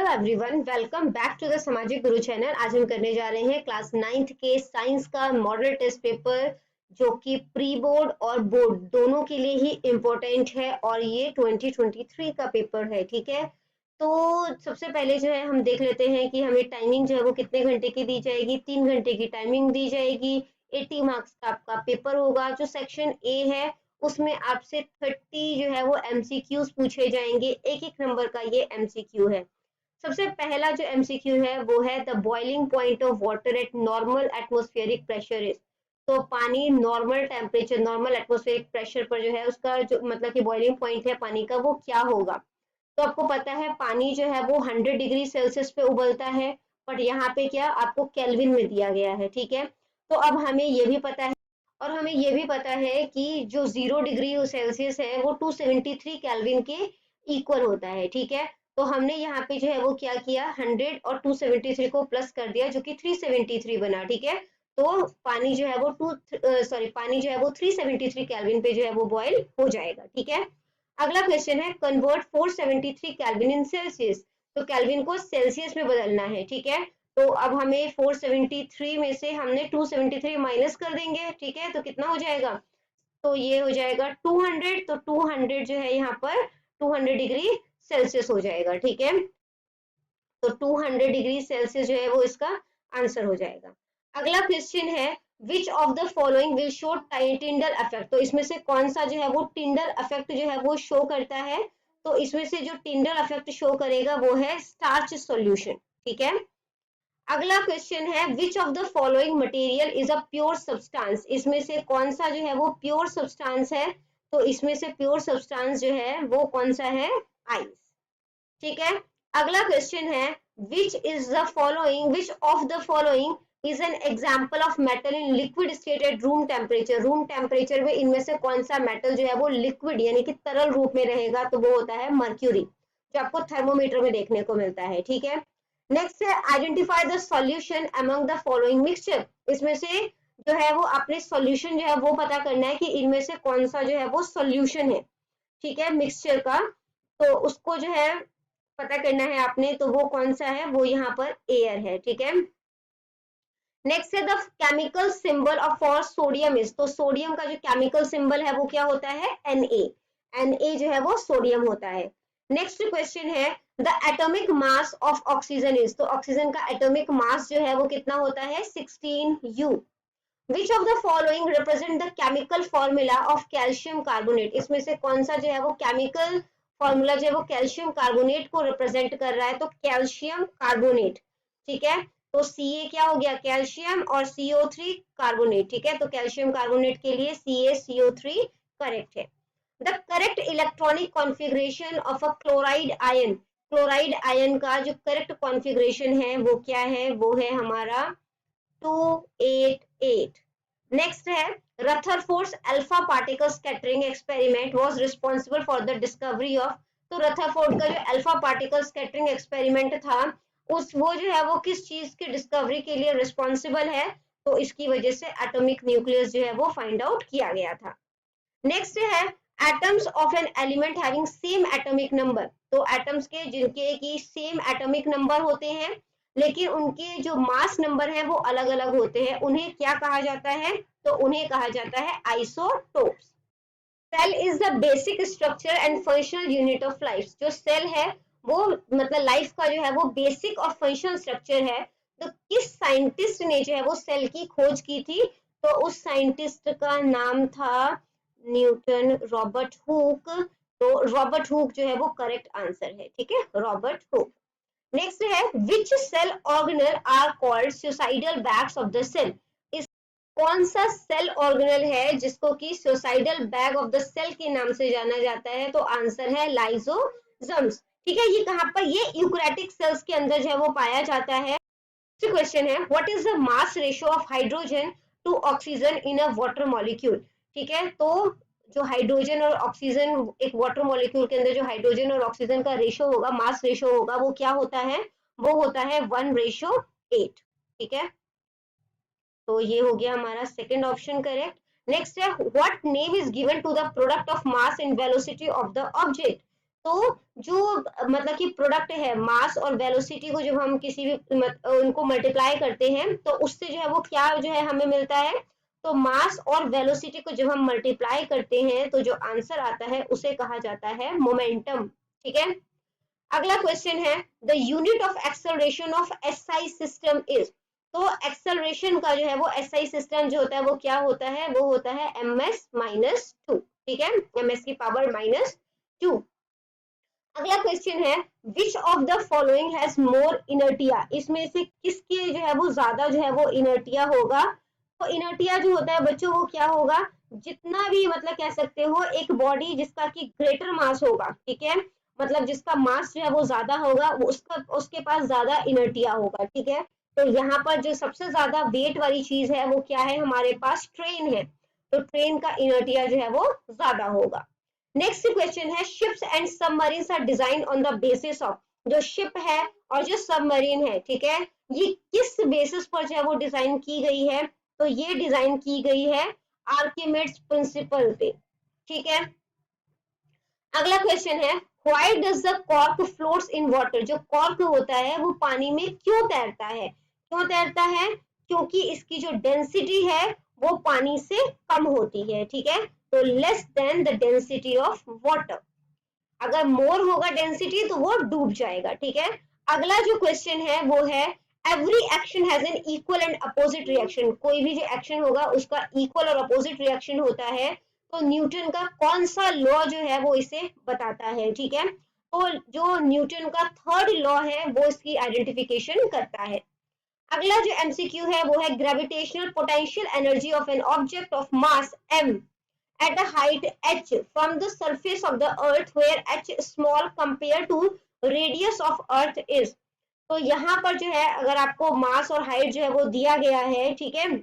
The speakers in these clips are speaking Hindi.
Everyone, welcome back to the Samajik Guru channel. आज हम करने जा रहे हैं क्लास 9th के साइंस का मॉडल टेस्ट पेपर, जो कि प्री बोर्ड और बोर्ड दोनों के लिए ही इम्पोर्टेंट है और ये 2023 का पेपर है। ठीक है, तो सबसे पहले जो है हम देख लेते हैं कि हमें टाइमिंग जो है वो कितने घंटे की दी जाएगी। 3 घंटे की टाइमिंग दी जाएगी। 80 मार्क्स का आपका पेपर होगा। जो सेक्शन ए है उसमें आपसे 30 जो है वो एमसीक्यूज पूछे जाएंगे। एक एक नंबर का ये एमसीक्यू है। सबसे पहला जो एमसीक्यू है वो है the boiling point of water at normal atmospheric pressure is. तो पानी normal temperature, normal atmospheric pressure पर जो है उसका जो मतलब कि बॉइलिंग पॉइंट है पानी का, वो क्या होगा। तो आपको पता है पानी जो है वो 100 डिग्री सेल्सियस पे उबलता है, बट यहाँ पे क्या आपको केल्विन में दिया गया है। ठीक है, तो अब हमें ये भी पता है और हमें ये भी पता है कि जो 0 डिग्री सेल्सियस है वो 273 केल्विन के इक्वल होता है। ठीक है, तो हमने यहाँ पे जो है वो क्या किया, 100 और 273 को प्लस कर दिया, जो कि 373 बना। ठीक है, तो पानी जो है वो पानी जो है वो 373 केल्विन पे जो है वो बॉयल हो जाएगा। ठीक है, अगला क्वेश्चन है कन्वर्ट 473 केल्विन इन सेल्सियस। तो केल्विन को सेल्सियस में बदलना है। ठीक है, तो अब हमें 473 में से हमने 273 माइनस कर देंगे। ठीक है, तो कितना हो जाएगा, तो ये हो जाएगा 200। तो 200 जो है यहाँ पर 200 डिग्री सेल्सियस हो जाएगा। ठीक है, तो 200 डिग्री सेल्सियस जो है वो इसका आंसर हो जाएगा। अगला क्वेश्चन है which of the following will show Tyndall effect. तो इसमें से कौन सा जो है वो टिंडल इफेक्ट जो है वो शो करता है। तो इसमें से जो टिंडल इफेक्ट शो करेगा वो है स्टार्च सॉल्यूशन। ठीक है, अगला क्वेश्चन है which of the following material is a pure substance. इसमें से कौन सा जो है वो प्योर सब्सटेंस है। तो इसमें से प्योर सब्सटेंस जो है वो कौन सा है, आइस। ठीक है, अगला क्वेश्चन है which of the following is an example of metal in liquid state at room temperature. Room temperature में इनमें से कौन सा मेटल जो है वो लिक्विड यानी कि तरल रूप में रहेगा। तो वो होता है मर्क्यूरी, जो आपको थर्मोमीटर में देखने को मिलता है। ठीक है, नेक्स्ट है identify the solution among the following mixture. इसमें से जो है वो आपने सॉल्यूशन जो है वो पता करना है कि इनमें से कौन सा जो है वो सॉल्यूशन है। ठीक है, मिक्सचर का, तो उसको जो है पता करना है आपने। तो वो कौन सा है, वो यहाँ पर एयर है। ठीक है, नेक्स्ट है the chemical symbol of for sodium is. तो सोडियम का जो केमिकल सिंबल है वो क्या होता है, Na जो है वो सोडियम होता है। नेक्स्ट क्वेश्चन है the atomic mass of oxygen is. तो ऑक्सीजन का एटॉमिक मास जो है वो कितना होता है, 16U। Which of the following represent the chemical formula of calcium carbonate. इसमें से कौन सा जो है वो केमिकल फॉर्मूला जो है वो कैल्शियम कार्बोनेट को रिप्रेजेंट कर रहा है। तो कैल्शियम कार्बोनेट। ठीक है, तो Ca क्या हो गया, कैल्शियम, और CO3 कार्बोनेट। ठीक है, तो कैल्शियम कार्बोनेट के लिए CaCO3 करेक्ट है। The correct electronic configuration of a chloride ion. Chloride ion का जो करेक्ट कॉन्फ़िगरेशन है वो क्या है, वो है हमारा 288। नेक्स्ट है Rutherford's alpha particle scattering experiment was responsible for the discovery of. तो रथरफोर्ड का जो अल्फा पार्टिकल स्कैटरिंग एक्सपेरिमेंट था, उस वो जो है वो किस चीज की डिस्कवरी के लिए रिस्पांसिबल है। तो इसकी वजह से एटॉमिक न्यूक्लियस जो है वो फाइंड आउट किया गया था। नेक्स्ट है atoms of an element having same atomic number. तो एटम्स के जिनके की सेम एटॉमिक नंबर होते हैं, लेकिन उनके जो मास नंबर है वो अलग अलग होते हैं, उन्हें क्या कहा जाता है, तो उन्हें कहा जाता है isotopes. Cell is the basic structure and functional unit of life. जो सेल है वो मतलब लाइफ का जो है वो बेसिक और फंक्शनल स्ट्रक्चर है। तो किस साइंटिस्ट ने जो है वो सेल की खोज की थी, तो उस साइंटिस्ट का नाम था न्यूटन, रॉबर्ट हुक। तो रॉबर्ट हुक जो है वो करेक्ट आंसर है। ठीक है, रॉबर्ट हुक। नेक्स्ट है which cell organelle are called suicidal bags of the cell. इस कौन सा सेल ऑर्गेनल है जिसको कि suicidal bag of the cell के नाम से जाना जाता है। तो आंसर है लाइसोसोम्स। ठीक है, ये कहां पर, ये यूकैरियोटिक सेल्स के अंदर जो है वो पाया जाता है। नेक्स्ट क्वेश्चन है what is the mass ratio of hydrogen to oxygen in a water molecule. ठीक है, तो जो हाइड्रोजन और ऑक्सीजन, एक वाटर मॉलिक्यूल के अंदर जो हाइड्रोजन और ऑक्सीजन का रेशियो होगा, मास रेशियो होगा, वो क्या होता है, वो होता है 1:8। ठीक है, तो ये हो गया हमारा सेकंड ऑप्शन करेक्ट। नेक्स्ट है what name is given to the product of mass and velocity of the object. तो जो मतलब कि प्रोडक्ट है, मास और वेलोसिटी को जब हम किसी भी उनको मल्टीप्लाई करते हैं तो उससे जो है वो क्या जो है हमें मिलता है, तो मास और वेलोसिटी को जब हम मल्टीप्लाई करते हैं तो जो आंसर आता है उसे कहा जाता है मोमेंटम। ठीक है, अगला क्वेश्चन है the unit of acceleration of SI system is. तो एक्सेलरेशन का जो है वो एसआई सिस्टम जो होता है वो क्या होता है, वो होता है ms-2। ठीक है, ms की पावर -2। अगला क्वेश्चन है which of the following has more inertia. इसमें से किसके जो है वो ज्यादा जो है वो इनर्टिया होगा। तो इनर्टिया जो होता है बच्चों वो क्या होगा, जितना भी मतलब कह सकते हो एक बॉडी जिसका कि ग्रेटर मास होगा, ठीक है, मतलब जिसका मास जो है वो ज्यादा होगा वो उसका उसके पास ज्यादा इनर्टिया होगा। ठीक है, तो यहाँ पर जो सबसे ज्यादा वेट वाली चीज है वो क्या है, हमारे पास ट्रेन है, तो ट्रेन का इनर्टिया जो है वो ज्यादा होगा। नेक्स्ट क्वेश्चन है ships and submarines are design on the basis of. जो शिप है और जो सबमरीन है, ठीक है, ये किस बेसिस पर जो है वो डिजाइन की गई है, तो ये डिजाइन की गई है आर्किमिड्स प्रिंसिपल पे। ठीक है, अगला क्वेश्चन है why does the cork floats in water. जो कॉर्क होता है वो पानी में क्यों तैरता है, क्यों तैरता है, क्योंकि इसकी जो डेंसिटी है वो पानी से कम होती है। ठीक है, तो less than the density of water. अगर मोर होगा डेंसिटी तो वो डूब जाएगा। ठीक है, अगला जो क्वेश्चन है वो है every action has an equal and opposite reaction. कोई भी जो एक्शन होगा उसका इक्वल और अपोजिट रिएक्शन होता है, तो न्यूटन का कौन सा लॉ जो है वो इसे बताता है। ठीक है, तो जो न्यूटन का थर्ड लॉ है वो इसकी आइडेंटिफिकेशन करता है। अगला जो एमसीक्यू है वो है gravitational potential energy of an object of mass m at a height h from the surface of the earth where h small compared to radius of earth is। तो यहाँ पर जो है अगर आपको मास और हाइट जो है वो दिया गया है, ठीक है,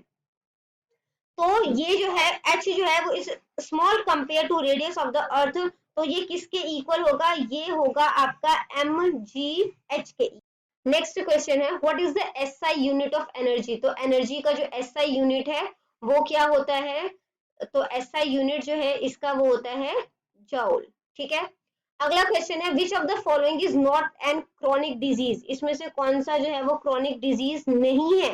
तो ये जो है h जो है वो is small compare to radius of the earth, तो ये किसके इक्वल होगा, ये होगा आपका mgh के। नेक्स्ट क्वेश्चन है what is the SI unit of energy. तो एनर्जी का जो एसआई यूनिट है वो क्या होता है, तो एसआई यूनिट जो है इसका वो होता है जूल। ठीक है, अगला क्वेश्चन है which of the following is not N chronic disease. इसमें से कौन सा जो है वो क्रोनिक डिजीज नहीं है,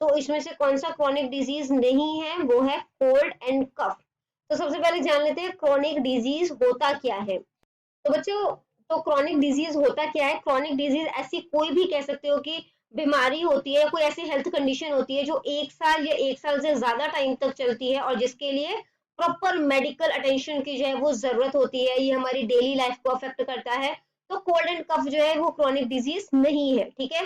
तो इसमें से कौन सा क्रोनिक डिजीज नहीं है, वो है कोल्ड एंड कफ। तो सबसे पहले जान लेते हैं क्रोनिक डिजीज होता क्या है। तो बच्चों, तो क्रोनिक डिजीज होता क्या है, क्रोनिक डिजीज ऐसी कोई भी कह सकते हो कि बीमारी होती है, कोई ऐसी हेल्थ कंडीशन होती है जो 1 साल या 1 साल से ज्यादा टाइम तक चलती है और जिसके लिए प्रॉपर मेडिकल अटेंशन की जो है वो जरूरत होती है, ये हमारी डेली लाइफ को अफेक्ट करता है। तो कोल्ड एंड कफ जो है वो क्रोनिक डिजीज नहीं है। ठीक है,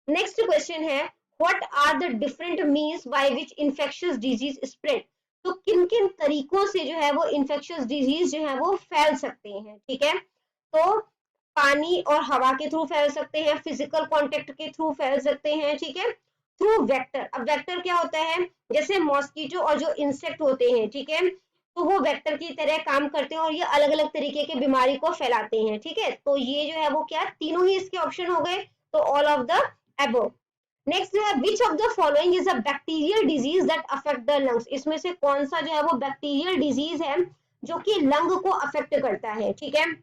नेक्स्ट क्वेश्चन है what are the different means by which infectious disease spread. तो किन किन तरीकों से जो है वो इन्फेक्शियस डिजीज जो है वो फैल सकते हैं। ठीक है, तो पानी और हवा के थ्रू फैल सकते हैं, फिजिकल कांटेक्ट के थ्रू फैल सकते हैं, ठीक है, थ्रू वेक्टर। अब वेक्टर क्या होता है, जैसे मॉस्किटो और जो इंसेक्ट होते हैं, ठीक है, तो वो वेक्टर की तरह काम करते हैं और ये अलग अलग तरीके के बीमारी को फैलाते हैं। ठीक है, तो ये जो है वो क्या, तीनों ही इसके ऑप्शन हो गए, तो all of the above. Next है which of the following is a bacterial disease that affect the lungs. इसमें से कौन सा जो है वो बैक्टीरियल डिजीज है जो कि लंग को अफेक्ट करता है। ठीक है,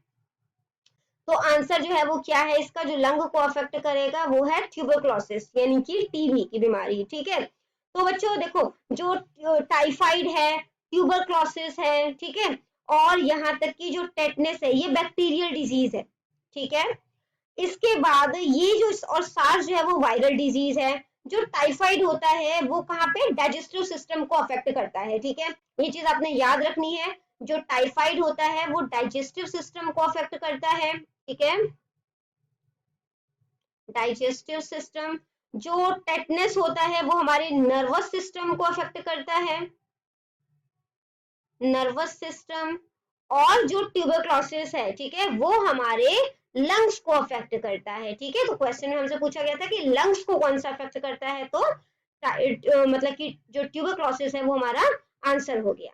तो आंसर जो है वो क्या है इसका, जो लंग को अफेक्ट करेगा वो है ट्यूबरक्लोसिस यानी कि टीबी की बीमारी। ठीक है, तो बच्चों देखो जो टाइफाइड है, ट्यूबरक्लोसिस है, ठीक है, और यहाँ तक की जो टेटनस है ये बैक्टीरियल डिजीज है। ठीक है, इसके बाद ये जो और सार्स जो है वो वायरल डिजीज है। जो टाइफाइड होता है वो कहाँ पे, डाइजेस्टिव सिस्टम को अफेक्ट करता है। ठीक है, ये चीज आपने याद रखनी है, जो टाइफाइड होता है वो डाइजेस्टिव सिस्टम को अफेक्ट करता है। ठीक है, डाइजेस्टिव सिस्टम। जो टेटनस होता है वो हमारे नर्वस सिस्टम को अफेक्ट करता है, नर्वस सिस्टम। और जो ट्यूबरक्लोसिस है, ठीक है, वो हमारे लंग्स को अफेक्ट करता है। ठीक है, तो क्वेश्चन में हमसे पूछा गया था कि लंग्स को कौन सा अफेक्ट करता है, तो मतलब कि जो ट्यूबरक्लोसिस है वो हमारा आंसर हो गया।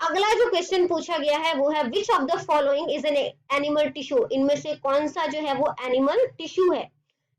अगला जो क्वेश्चन पूछा गया है वो है which of the following is an animal tissue. इनमें से कौन सा जो है वो एनिमल टिश्यू है।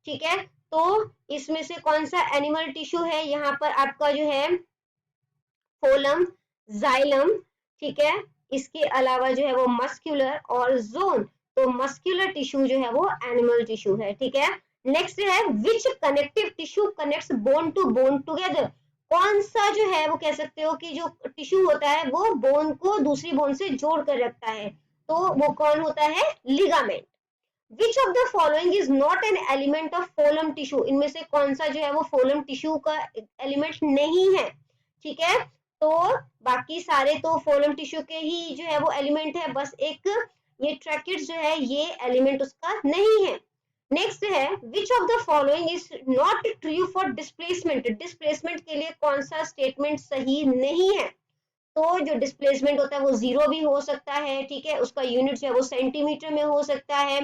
ठीक है, तो इसमें से कौन सा एनिमल टिश्यू है, यहाँ पर आपका जो है फोलम, जाइलम, ठीक है, इसके अलावा जो है वो मस्कुलर और जोन। तो मस्कुलर टिश्यू जो है वो एनिमल टिश्यू है, ठीक है। नेक्स्ट है which connective tissue connects bone to bone together, कौन सा जो है वो कह सकते हो कि जो टिश्यू होता है वो बोन को दूसरी बोन से जोड़ कर रखता है, तो वो कौन होता है, ligament. Which of the following is not an element of phloem tissue, इनमें से कौन सा जो है वो फोलम टिश्यू का एलिमेंट नहीं है, ठीक है। तो बाकी सारे तो फोलम टिश्यू के ही जो है वो एलिमेंट है, बस एक ये ट्रैकिड्स जो है ये एलिमेंट उसका नहीं है। नेक्स्ट है which of the following is not true for displacement, displacement के लिए कौन सा स्टेटमेंट सही नहीं है। तो जो डिस्प्लेसमेंट होता है वो 0 भी हो सकता है, ठीक है, उसका यूनिट जो है वो सेंटीमीटर में हो सकता है।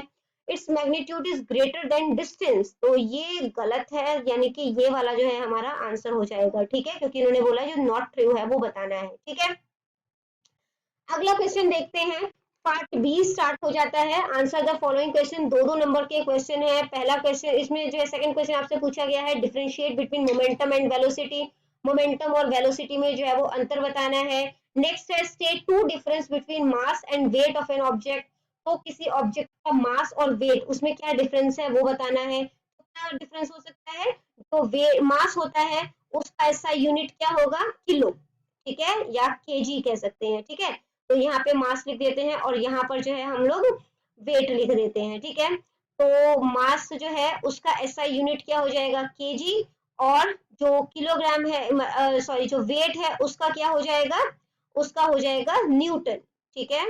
Its magnitude is greater than distance, तो ये गलत है, यानी कि ये वाला जो है हमारा आंसर हो जाएगा, ठीक है, क्योंकि इन्होंने बोला जो नॉट ट्रू है वो बताना है, ठीक है। अगला क्वेश्चन देखते हैं, पार्ट बी स्टार्ट हो जाता है। आंसर द फॉलोइंग क्वेश्चन, दो नंबर के क्वेश्चन है। पहला क्वेश्चन इसमें जो है सेकंड क्वेश्चन आपसे पूछा गया है differentiate between momentum and velocity, momentum और वेलोसिटी में जो है वो अंतर बताना है। नेक्स्ट है state two difference between mass and weight of an object, तो किसी ऑब्जेक्ट का मास और वेट उसमें क्या डिफरेंस है वो बताना है। क्या डिफरेंस हो सकता है, तो वेट मास होता है उसका ऐसा यूनिट क्या होगा, किलो, ठीक है, या केजी कह सकते हैं, ठीक है। तो यहाँ पे मास लिख देते हैं और यहाँ पर जो है हम लोग वेट लिख देते हैं, ठीक है। तो मास जो है उसका ऐसा यूनिट क्या हो जाएगा, केजी, और जो किलोग्राम है सॉरी जो वेट है उसका क्या हो जाएगा, उसका हो जाएगा न्यूटन, ठीक है,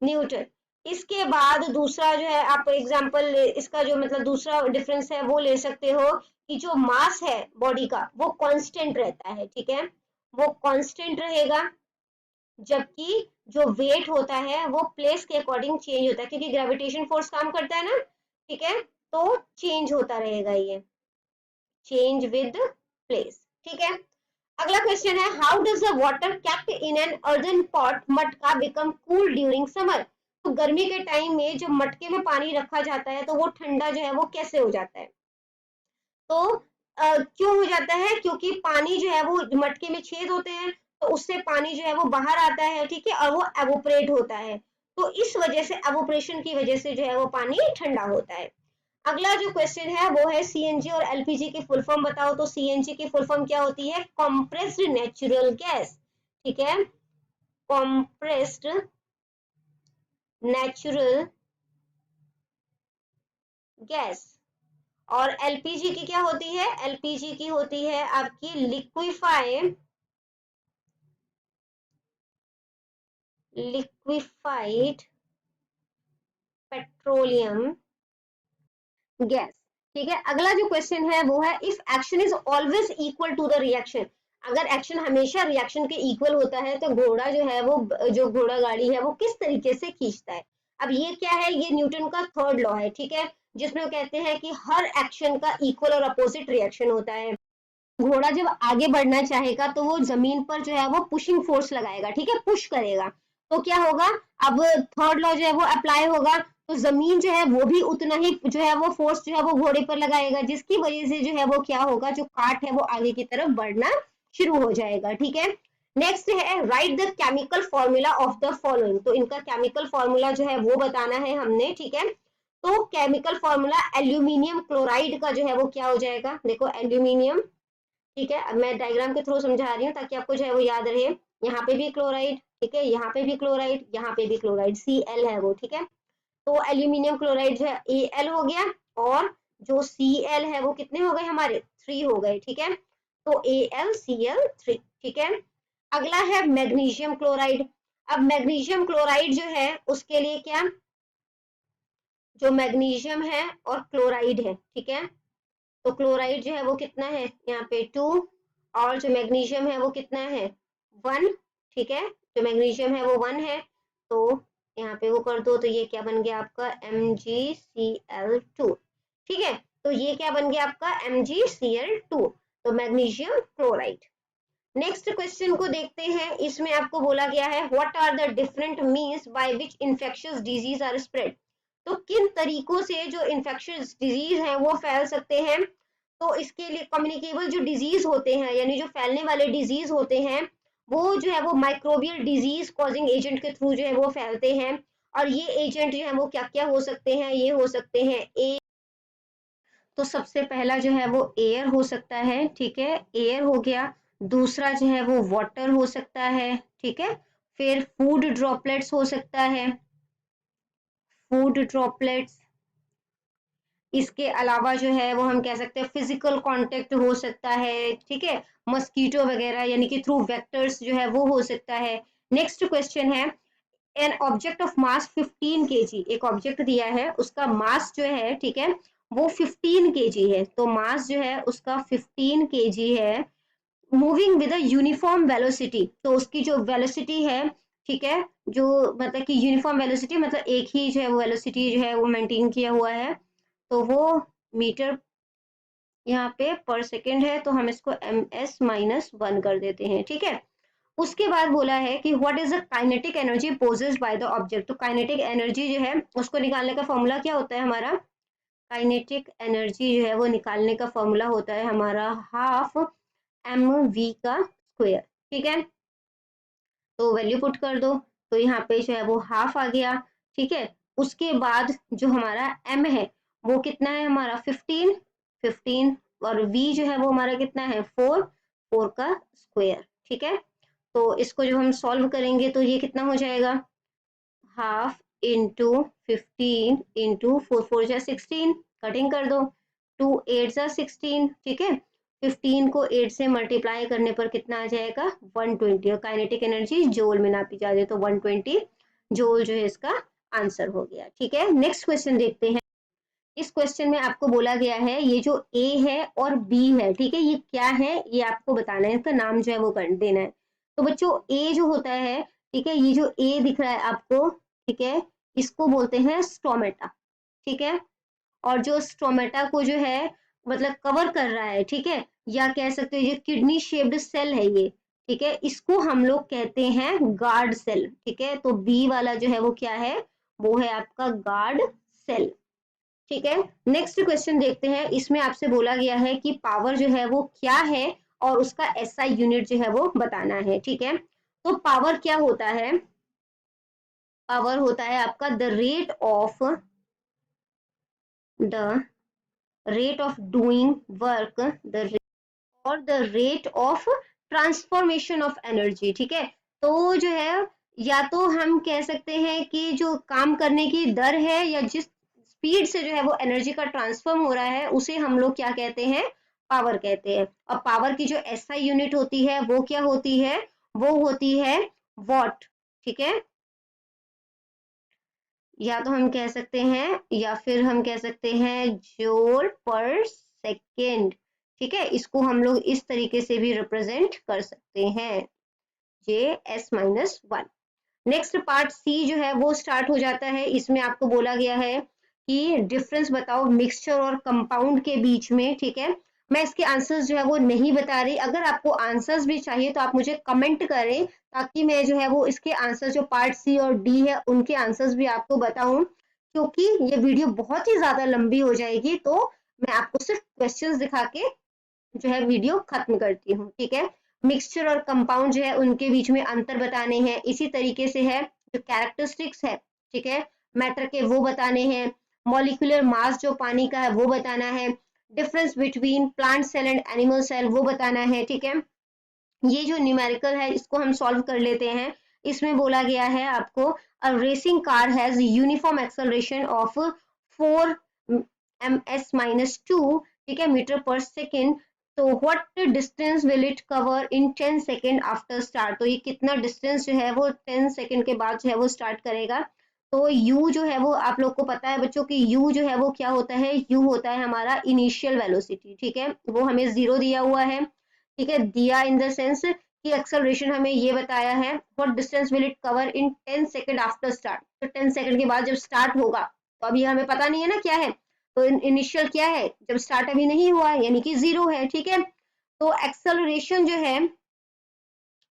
न्यूटन। इसके बाद दूसरा जो है आप एग्जांपल इसका जो मतलब दूसरा डिफरेंस है वो ले सकते हो कि जो मास है बॉडी का वो कांस्टेंट रहता है, ठीक है, वो कांस्टेंट रहेगा, जबकि जो वेट होता है वो प्लेस के अकॉर्डिंग चेंज होता है, क्योंकि ग्रेविटेशन फोर्स काम करता है ना, ठीक है, तो चेंज होता रहेगा, ये चेंज विद प्लेस, ठीक है। अगला क्वेश्चन है how does the water kept in an earthen pot मटका बिकम कूल ड्यूरिंग समर, तो गर्मी के टाइम में जो मटके में पानी रखा जाता है तो वो ठंडा जो है वो कैसे हो जाता है, तो क्यों हो जाता है, क्योंकि पानी जो है वो मटके में छेद होते हैं तो उससे पानी जो है वो बाहर आता है, ठीक है, और वो एवोपरेट होता है, तो इस वजह से एवोपरेशन की वजह से जो है वो पानी ठंडा होता है। अगला जो क्वेश्चन है वो है सीएनजी और एलपीजी की फुल फॉर्म बताओ, तो सीएनजी की फुल फॉर्म क्या होती है, कंप्रेस्ड नेचुरल गैस, ठीक है, कंप्रेस्ड नेचुरल गैस। और एलपीजी की क्या होती है, एलपीजी की होती है आपकी लिक्विफाइड पेट्रोलियम गैस, ठीक है। अगला जो क्वेश्चन है वो है if action is always equal to the reaction, अगर एक्शन हमेशा रिएक्शन के इक्वल होता है तो घोड़ा जो है वो जो घोड़ा गाड़ी है वो किस तरीके से खींचता है। अब ये क्या है, ये न्यूटन का थर्ड लॉ है, ठीक है, जिसमें वो कहते हैं कि हर एक्शन का इक्वल और अपोजिट रिएक्शन होता है। घोड़ा जब आगे बढ़ना चाहेगा तो वो जमीन पर जो है वो पुशिंग फोर्स लगाएगा, ठीक है, पुश करेगा, तो क्या होगा, अब थर्ड लॉ जो है वो अप्लाई होगा, तो जमीन जो है वो भी उतना ही जो है वो फोर्स जो है वो घोड़े पर लगाएगा, जिसकी वजह से जो है वो क्या होगा, जो काट है वो आगे की तरफ बढ़ना शुरू हो जाएगा, ठीक है। नेक्स्ट है right the chemical formula of the following, तो इनका केमिकल फॉर्मूला जो है वो बताना है हमने, ठीक है। तो केमिकल फॉर्मूला एल्यूमिनियम क्लोराइड का जो है वो क्या हो जाएगा, देखो एल्यूमिनियम, ठीक है, अब मैं डायग्राम के थ्रू समझा रही हूँ ताकि आपको जो है वो याद रहे, यहाँ पे भी क्लोराइड, ठीक है, यहाँ पे भी क्लोराइड, यहाँ पे भी क्लोराइड, Cl है वो, ठीक है, तो एल्यूमिनियम क्लोराइड जो है Al हो गया, और जो Cl है वो कितने हो गए हमारे, 3 हो गए, ठीक है, तो AlCl3, ठीक है। अगला है मैग्नीशियम क्लोराइड, अब मैग्नीशियम क्लोराइड जो है उसके लिए क्या, जो मैग्नीशियम है और क्लोराइड है, ठीक है, तो क्लोराइड जो है वो कितना है यहाँ पे 2, और जो मैग्नीशियम है वो कितना है 1, ठीक है, जो मैग्नीशियम है वो 1 है, तो यहाँ पे वो कर दो, तो ये क्या बन गया आपका MgCl2, ठीक है, तो ये क्या बन गया आपका MgCl2, तो मैग्नीशियम क्लोराइड। नेक्स्ट क्वेश्चन को देखते हैं, इसमें आपको बोला गया है what are the different means by which infectious disease are spread, तो किन तरीकों से जो इन्फेक्शियस डिजीज है वो फैल सकते हैं, तो इसके लिए कम्युनिकेबल जो डिजीज होते हैं यानी जो फैलने वाले डिजीज होते हैं वो जो है वो माइक्रोबियल डिजीज कॉजिंग एजेंट के थ्रू जो है वो फैलते हैं, और ये एजेंट जो है वो क्या क्या हो सकते हैं, ये हो सकते हैं ए, तो सबसे पहला जो है वो एयर हो सकता है, ठीक है, एयर हो गया। दूसरा जो है वो वाटर हो सकता है, ठीक है। फिर फूड ड्रॉपलेट्स हो सकता है, फूड ड्रॉपलेट्स। इसके अलावा जो है वो हम कह सकते हैं फिजिकल कांटेक्ट हो सकता है, ठीक है, मस्कीटो वगैरह यानी कि थ्रू वेक्टर्स जो है वो हो सकता है। नेक्स्ट क्वेश्चन है, N object of mass 15 KG, एक ऑब्जेक्ट दिया है, उसका मास जो है, ठीक है, वो 15 केजी है, तो मास जो है उसका 15 केजी है, moving with a uniform velocity, तो उसकी जो वेलोसिटी है, ठीक है, जो मतलब कि यूनिफॉर्म वेलोसिटी मतलब एक ही जो है वो वेलोसिटी जो है वो मेंटेन किया हुआ है, तो वो मीटर यहाँ पे पर सेकेंड है, तो हम इसको ms-1 कर देते हैं, ठीक है। उसके बाद बोला है कि what is the kinetic energy possessed by the object, तो काइनेटिक एनर्जी जो है उसको निकालने का फॉर्मूला क्या होता है हमारा, काइनेटिक एनर्जी जो है वो निकालने का फॉर्मूला होता है हमारा हाफ mv का स्क्वायर, ठीक है। तो वैल्यू पुट कर दो, तो यहाँ पे जो है वो हाफ आ गया, ठीक है। उसके बाद जो हमारा m है वो कितना है हमारा 15, 15, और v जो है वो हमारा कितना है 4, 4 का स्क्वायर, ठीक है। तो इसको जब हम सॉल्व करेंगे तो ये कितना हो जाएगा, हाफ इंटू 15 इंटू 4, 4 जा 16, कटिंग कर दो, 2 8 जा 16, ठीक है। 15 को 8 से मल्टीप्लाई करने पर कितना आ जाएगा 120, और काइनेटिक एनर्जी जोल में नापी जा रही है, तो 120 जोल जो है इसका आंसर हो गया, ठीक है। नेक्स्ट क्वेश्चन देखते हैं। इस क्वेश्चन में आपको बोला गया है ये जो ए है और बी है, ठीक है, ये क्या है ये आपको बताना है, इसका नाम जो है वो कर देना है। तो बच्चों ए जो होता है, ठीक है, ये जो ए दिख रहा है आपको, ठीक है, इसको बोलते हैं स्टोमेटा, ठीक है। और जो स्टोमेटा को जो है मतलब कवर कर रहा है, ठीक है, या कह सकते हो ये किडनी शेप्ड सेल है ये, ठीक है, इसको हम लोग कहते हैं गार्ड सेल, ठीक है। तो बी वाला जो है वो क्या है, वो है आपका गार्ड सेल, ठीक है। नेक्स्ट क्वेश्चन देखते हैं, इसमें आपसे बोला गया है कि पावर जो है वो क्या है और उसका एसआई यूनिट जो है वो बताना है, ठीक है। तो पावर क्या होता है, पावर होता है आपका the rate of doing work, the और the rate of transformation of energy, ठीक है। तो जो है या तो हम कह सकते हैं कि जो काम करने की दर है या जिस स्पीड से जो है वो एनर्जी का ट्रांसफॉर्म हो रहा है उसे हम लोग क्या कहते हैं, पावर कहते हैं। और पावर की जो एसआई यूनिट होती है वो क्या होती है, वो होती है वॉट, ठीक है। या तो हम कह सकते हैं या फिर हम कह सकते हैं जोल पर सेकेंड, ठीक है। इसको हम लोग इस तरीके से भी रिप्रेजेंट कर सकते हैं, JS-1। नेक्स्ट पार्ट सी जो है वो स्टार्ट हो जाता है, इसमें आपको बोला गया है कि डिफरेंस बताओ मिक्सचर और कंपाउंड के बीच में, ठीक है। मैं इसके आंसर्स जो है वो नहीं बता रही, अगर आपको आंसर्स भी चाहिए तो आप मुझे कमेंट करें, ताकि मैं जो है वो इसके आंसर जो पार्ट सी और डी है उनके आंसर्स भी आपको बताऊं, क्योंकि ये वीडियो बहुत ही ज्यादा लंबी हो जाएगी, तो मैं आपको सिर्फ क्वेश्चंस दिखा के जो है वीडियो खत्म करती हूँ, ठीक है। मिक्सचर और कंपाउंड जो है उनके बीच में अंतर बताने हैं, इसी तरीके से है जो कैरेक्टरिस्टिक्स है, ठीक है, मैटर के वो बताने हैं, मॉलिक्यूलर मास जो पानी का है वो बताना है, difference between plant cell and animal cell वो बताना है, ठीक है। ये जो न्यूमेरिकल है इसको हम सॉल्व कर लेते हैं। इसमें बोला गया है आपको अ racing car has uniform acceleration of 4 ms-2, ठीक है, मीटर पर सेकेंड, तो what distance will it cover in 10 second after start, तो ये कितना डिस्टेंस जो है वो 10 सेकेंड के बाद जो है वो स्टार्ट करेगा। तो u जो है वो आप लोग को पता है बच्चों की u जो है वो क्या होता है, u होता है हमारा इनिशियल वेलोसिटी, ठीक है, वो हमें 0 दिया हुआ है, ठीक है, दिया इन द सेंस कि एक्सेलरेशन हमें ये बताया है what distance will it cover in 10 second after start, तो 10 सेकेंड के बाद जब स्टार्ट होगा, तो अभी हमें पता नहीं है ना क्या है, तो इनिशियल क्या है, जब स्टार्ट अभी नहीं हुआ है यानी कि 0 है, ठीक है। तो एक्सेलरेशन जो है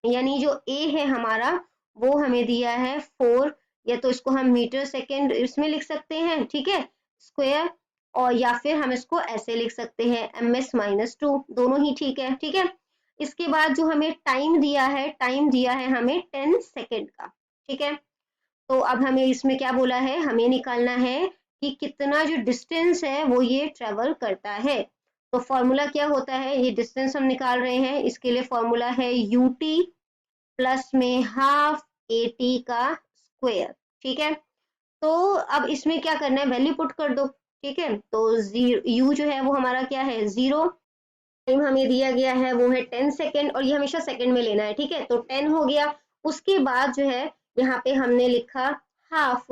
यानी जो ए है हमारा वो हमें दिया है 4, या तो इसको हम मीटर सेकेंड इसमें लिख सकते हैं, ठीक है, स्क्वायर, और या फिर हम इसको ऐसे लिख सकते हैं ms-2, दोनों ही ठीक है, ठीक है। इसके बाद जो हमें टाइम दिया है, टाइम दिया है हमें 10 सेकेंड का, ठीक है। तो अब हमें इसमें क्या बोला है, हमें निकालना है कि कितना जो डिस्टेंस है वो ये ट्रेवल करता है। तो फॉर्मूला क्या होता है, ये डिस्टेंस हम निकाल रहे हैं, इसके लिए फॉर्मूला है ut प्लस में हाफ at का स्क्वायर। ठीक है, तो अब इसमें क्या करना है, वैल्यू पुट कर दो। ठीक है, तो u जो है वो हमारा क्या है 0, टाइम हमें दिया गया है वो है 10 सेकेंड, और ये हमेशा सेकेंड में लेना है। ठीक है, तो 10 हो गया। उसके बाद जो है यहाँ पे हमने लिखा हाफ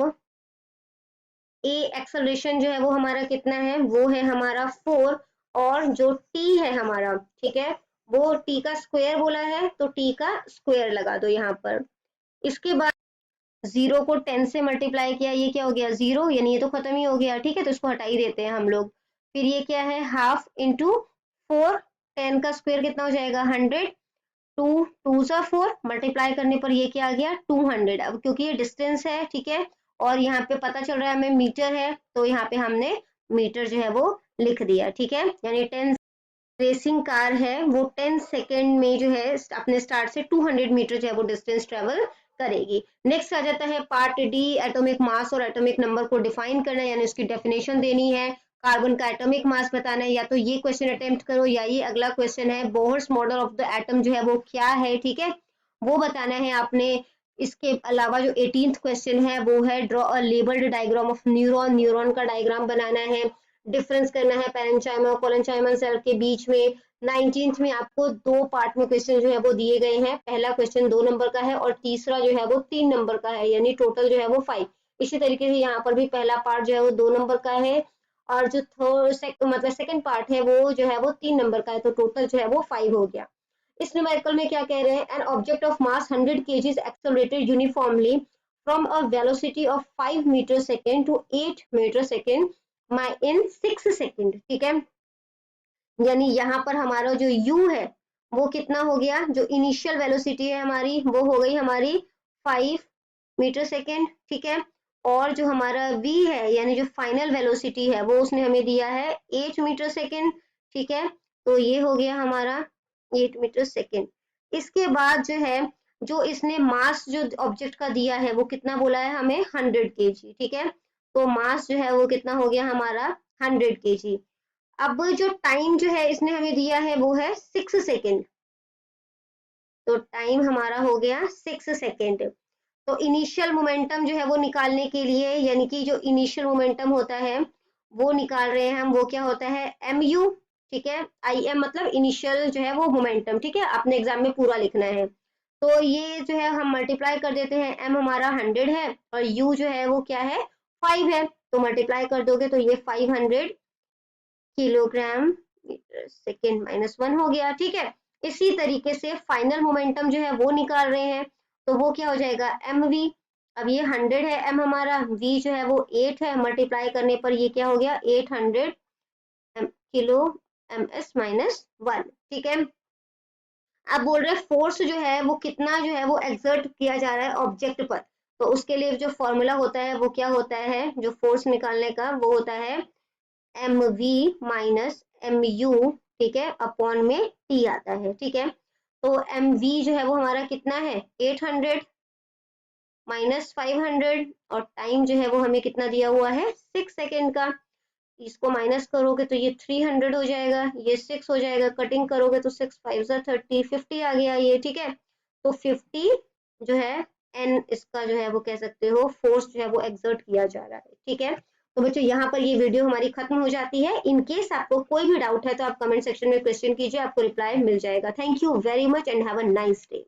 ए, एक्सेलरेशन जो है वो हमारा कितना है, वो है हमारा 4, और जो t है हमारा, ठीक है, वो t का स्क्वायर बोला है, तो t का स्क्वायर लगा दो यहाँ पर। इसके बाद 0 को 10 से मल्टीप्लाई किया, ये क्या हो गया 0, यानी ये तो खत्म ही हो गया। ठीक है, तो इसको हटा ही देते हैं हम लोग। फिर ये क्या है, हाफ इंटू 4, 10 का स्क्वायर कितना हो जाएगा 100, 2 2 सा 4, मल्टीप्लाई करने पर ये क्या आ गया 200। अब क्योंकि ये डिस्टेंस है, ठीक है, और यहाँ पे पता चल रहा है हमें मीटर है, तो यहाँ पे हमने मीटर जो है वो लिख दिया। ठीक है, यानी 10 रेसिंग कार है वो 10 सेकेंड में जो है अपने स्टार्ट से 200 मीटर जो है वो डिस्टेंस ट्रेवल करेगी। नेक्स्ट आ जाता है पार्ट डी, एटॉमिक मास और एटॉमिक नंबर को डिफाइन करना है, यानी उसकी डेफिनेशन देनी है। कार्बन का एटॉमिक मास बताना है, या तो ये क्वेश्चन अटेम्प्ट करो या ये अगला क्वेश्चन है, Bohr's model of the atom जो है वो क्या है। ठीक है, वो बताना है आपने। इसके अलावा जो 18th क्वेश्चन है वो है draw a labelled diagram of neuron, neuron का डायग्राम बनाना है। डिफरेंस करना है पैरेंचाइमा और कोलेंचाइमा सेल के बीच में। 19th में आपको 2 पार्ट में क्वेश्चन जो है वो दिए गए हैं, पहला क्वेश्चन 2 नंबर का है और तीसरा जो है वो 3 नंबर का है, यानी टोटल जो है वो 5। इसी तरीके से यहाँ पर भी पहला पार्ट जो है वो 2 नंबर का है, और जो मतलब सेकंड पार्ट है वो जो है वो 3 नंबर का है, तो टोटल जो है वो 5 हो गया। इस न्यूमेरिकल में क्या कह रहे हैं, an object of mass 100 kg accelerated uniformly from a velocity of 5 metre second to 8 metre second in 6 second. ठीक है, यानी यहाँ पर हमारा जो u है वो कितना हो गया, जो इनिशियल वेलोसिटी है हमारी वो हो गई हमारी 5 मीटर सेकेंड। ठीक है, और जो हमारा v है यानी जो फाइनल वेलोसिटी है वो उसने हमें दिया है 8 मीटर सेकेंड। ठीक है, तो ये हो गया हमारा 8 मीटर सेकेंड। इसके बाद जो है, जो इसने मास जो ऑब्जेक्ट का दिया है वो कितना बोला है हमें 100 kg। ठीक है, तो मास जो है वो कितना हो गया हमारा 100 kg। अब जो टाइम जो है इसने हमें दिया है वो है 6 सेकेंड, तो टाइम हमारा हो गया 6 सेकेंड। तो इनिशियल मोमेंटम जो है वो निकालने के लिए, यानी कि जो इनिशियल मोमेंटम होता है वो निकाल रहे हैं हम, वो क्या होता है mu। ठीक है, आई एम मतलब इनिशियल जो है वो मोमेंटम। ठीक है, अपने एग्जाम में पूरा लिखना है, तो ये जो है हम मल्टीप्लाई कर देते हैं, m हमारा 100 है और u जो है वो क्या है 5 है, तो मल्टीप्लाई कर दोगे तो ये 500 किलोग्राम मीटर सेकेंड माइनस 1 हो गया। ठीक है, इसी तरीके से फाइनल मोमेंटम जो है वो निकाल रहे हैं, तो वो क्या हो जाएगा mv। अब ये 100 है m हमारा, v जो है वो 8 है, मल्टीप्लाई करने पर ये क्या हो गया 800 किलो ms माइनस 1। ठीक है, अब बोल रहे हैं फोर्स जो है वो कितना जो है वो एक्सर्ट किया जा रहा है ऑब्जेक्ट पर, तो उसके लिए जो फॉर्मूला होता है वो क्या होता है, जो फोर्स निकालने का वो होता है mv माइनस mu। ठीक है, अपॉन में t आता है। ठीक है, तो mv जो है वो हमारा कितना है 800 माइनस 500, और टाइम जो है वो हमें कितना दिया हुआ है 6 सेकेंड का। इसको माइनस करोगे तो ये 300 हो जाएगा, ये 6 हो जाएगा, कटिंग करोगे तो 6 5 30, 50 आ गया ये। ठीक है, तो 50 जो है एन इसका जो है वो कह सकते हो फोर्स जो है वो एक्सर्ट किया जा रहा है। ठीक है, तो बच्चों यहाँ पर ये वीडियो हमारी खत्म हो जाती है। इन केस आपको कोई भी डाउट है तो आप कमेंट सेक्शन में क्वेश्चन कीजिए, आपको रिप्लाई मिल जाएगा। Thank you very much and have a nice day.